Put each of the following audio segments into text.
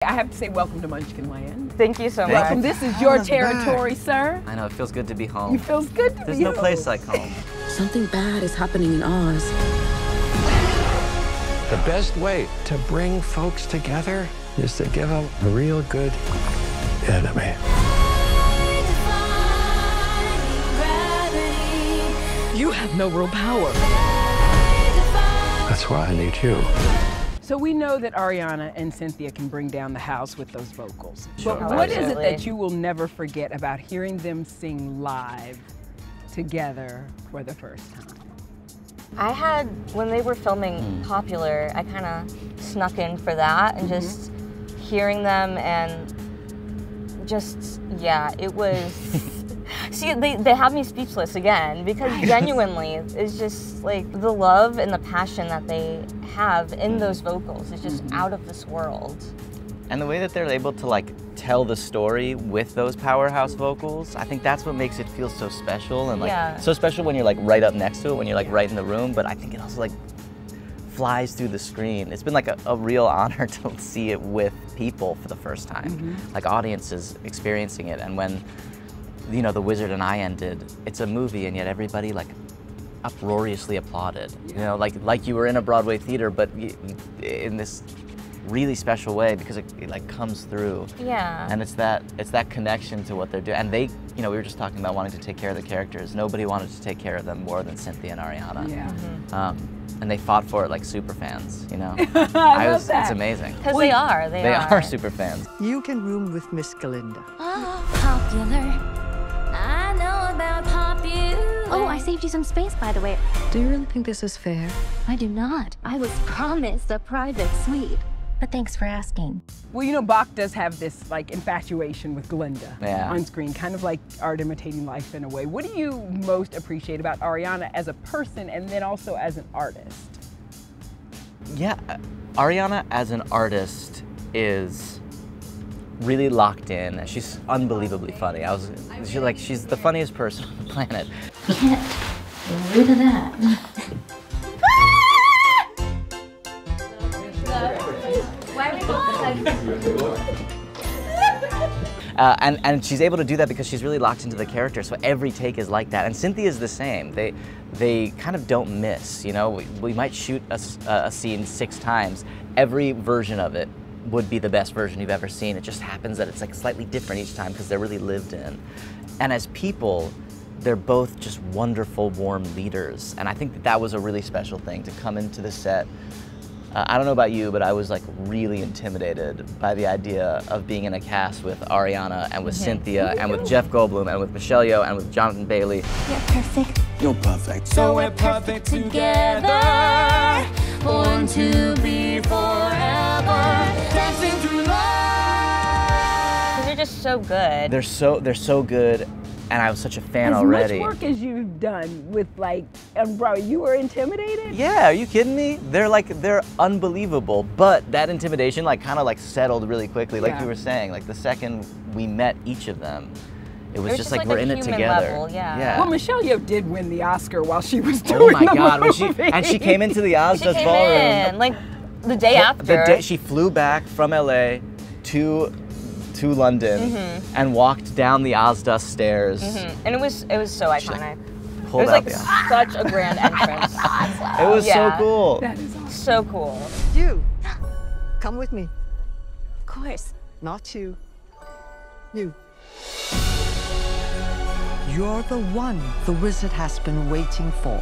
I have to say welcome to Munchkin Land. Thank you so much. Welcome, this is your territory, sir. I know, it feels good to be home. It feels good to be home. There's no place like home. Something bad is happening in Oz. The best way to bring folks together is to give them a real good enemy. You have no real power. That's why I need you. So we know that Ariana and Cynthia can bring down the house with those vocals. Sure. But what is it Absolutely. that you will never forget about hearing them sing live together for the first time? I had, when they were filming Popular, I kind of snuck in for that and just hearing them and just, yeah, it was, see, they have me speechless again because genuinely it's just like the love and the passion that they have in those vocals is just out of this world. And the way that they're able to like tell the story with those powerhouse vocals, I think that's what makes it feel so special and like so special when you're like right up next to it, when you're like right in the room, but I think it also like flies through the screen. It's been like a real honor to see it with people for the first time, like audiences experiencing it. And when, you know, The Wizard and I ended, it's a movie and yet everybody like uproariously applauded. You know, like you were in a Broadway theater, but in this really special way because it like comes through. Yeah. And it's that connection to what they're doing. And they, you know, we were just talking about wanting to take care of the characters. Nobody wanted to take care of them more than Cynthia and Ariana. Yeah. And they fought for it like super fans, you know. I love that. It's amazing. Because they are super fans. You can room with Miss Glinda. Oh, Popular. I know about Popular. Oh, I saved you some space, by the way. Do you really think this is fair? I do not. I was promised a private suite. But thanks for asking. Well, you know, Boq does have this like infatuation with Glinda on screen, kind of like art imitating life in a way. What do you most appreciate about Ariana as a person and then also as an artist? Yeah, Ariana as an artist is really locked in. She's unbelievably funny. She's the funniest person on the planet. Get rid of that. And she's able to do that because she's really locked into the character, so every take is like that. And Cynthia's the same. They kind of don't miss, you know? We might shoot a scene 6 times. Every version of it would be the best version you've ever seen. It just happens that it's like slightly different each time because they're really lived in. And as people, they're both just wonderful, warm leaders. And I think that was a really special thing to come into the set. I don't know about you, but I was like really intimidated by the idea of being in a cast with Ariana and with Cynthia and with Jeff Goldblum and with Nischelle Yeoh and with Jonathan Bailey. You're perfect. You're perfect. So we're perfect together. Born to be forever. Dancing through life. They're just so good. They're so good. And I was such a fan already. As much work as you've done with like, Broadway, you were intimidated? Yeah, are you kidding me? They're unbelievable, but that intimidation like kind of like settled really quickly, like you were saying. Like the second we met each of them, it was just like we're in it together. Level, yeah. Well, Nischelle Yeoh did win the Oscar while she was doing Oh my God, movie. and she came into the Oz's ballroom. Like the day after. The day she flew back from LA to London and walked down the Ozda stairs. And it was so iconic. It Pulled was out like such a grand entrance. It was so cool. That is awesome. So cool. You, come with me. Of course. Not you. You. You're the one the wizard has been waiting for.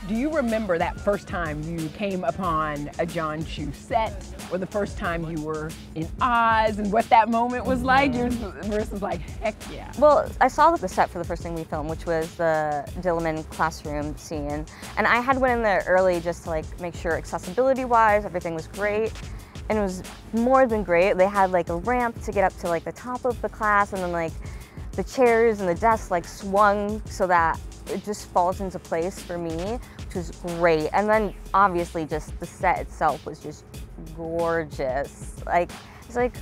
Do you remember that first time you came upon a John Chu set, or the first time you were in Oz, and what that moment was like? Marissa's like, heck yeah. Well, I saw the set for the first thing we filmed, which was the Dillerman classroom scene. And I had went in there early just to like make sure accessibility-wise, everything was great. And it was more than great. They had like a ramp to get up to like the top of the class, and then like the chairs and the desks like swung so that it just falls into place for me, which was great. And then obviously just the set itself was just gorgeous. Like, it's like,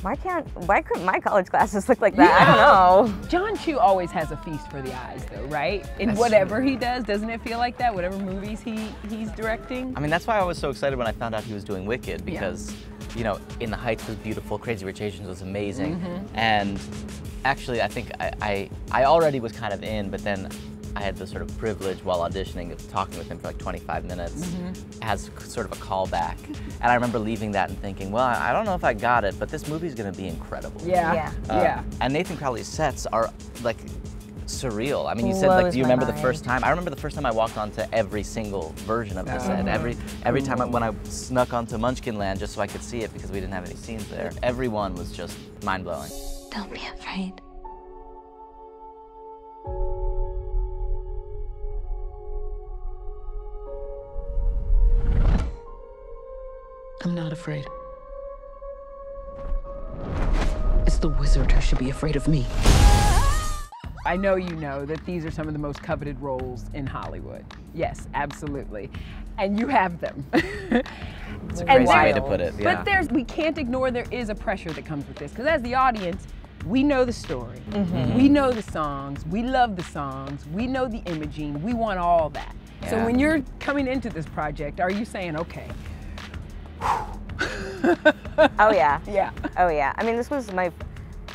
why couldn't my college classes look like that? I don't know. John Chu always has a feast for the eyes though, right? In whatever he does, doesn't it feel like that? Whatever movies he's directing? I mean, that's why I was so excited when I found out he was doing Wicked, because you know, In the Heights was beautiful, Crazy Rich Asians was amazing, and actually I think I already was kind of in, but then I had the sort of privilege while auditioning of talking with him for like 25 minutes as sort of a callback. And I remember leaving that and thinking, well, I don't know if I got it, but this movie's gonna be incredible. Yeah. And Nathan Crowley's sets are like surreal. I mean, you said, like, do you remember the first time? I remember the first time I walked onto every single version of the set. Every time when I snuck onto Munchkin Land just so I could see it because we didn't have any scenes there. Everyone was just mind-blowing. Don't be afraid. I'm not afraid. It's the wizard who should be afraid of me. I know you know that these are some of the most coveted roles in Hollywood. Yes, absolutely. And you have them. It's a crazy way to put it, yeah. But we can't ignore there is a pressure that comes with this, because as the audience, we know the story. We know the songs, we love the songs, we know the imaging, we want all that. Yeah. So when you're coming into this project, are you saying, okay, oh yeah. Yeah. Oh yeah. I mean, this was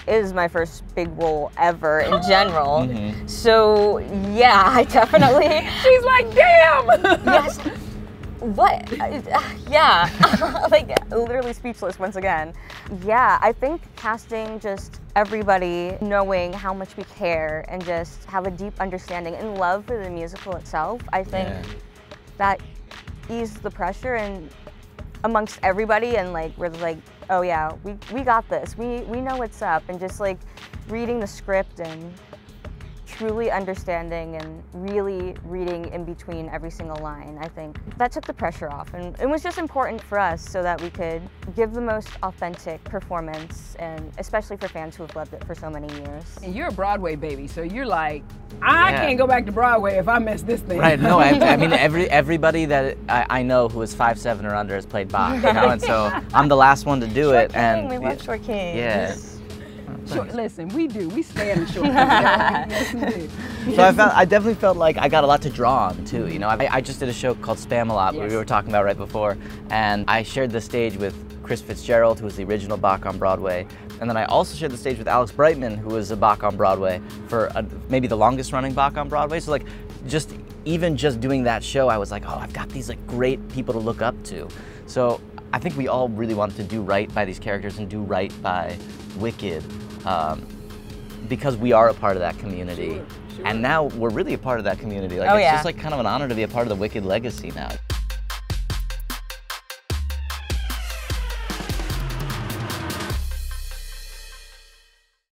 is my first big role ever in general. So yeah, I definitely. She's like, damn. Yes. What? Yeah. Like literally speechless once again. Yeah, I think casting just everybody, knowing how much we care and just have a deep understanding and love for the musical itself. I think that eased the pressure and amongst everybody, and like we're like, oh yeah, we got this. We know what's up, and just like reading the script and truly understanding and really reading in between every single line. I think that took the pressure off, and it was just important for us so that we could give the most authentic performance, and especially for fans who have loved it for so many years. And you're a Broadway baby, so you're like, I can't go back to Broadway if I mess this thing. Right, no, I mean, everybody that I know who is 5'7" or under has played Boq, you know, and so I'm the last one to do it. And we love Short King. Yeah. Listen, we do. We stand Short King. Yes, we do. So I definitely felt like I got a lot to draw on too. You know, I just did a show called Spam-A-Lot, we were talking about right before, and I shared the stage with Chris Fitzgerald, who was the original Boq on Broadway, and then I also shared the stage with Alex Brightman, who was a Boq on Broadway for maybe the longest running Boq on Broadway. So like, even just doing that show, I was like, oh, I've got these like great people to look up to. So I think we all really wanted to do right by these characters and do right by Wicked. Because we are a part of that community. Sure. And now we're really a part of that community. Like, it's just like kind of an honor to be a part of the Wicked legacy now.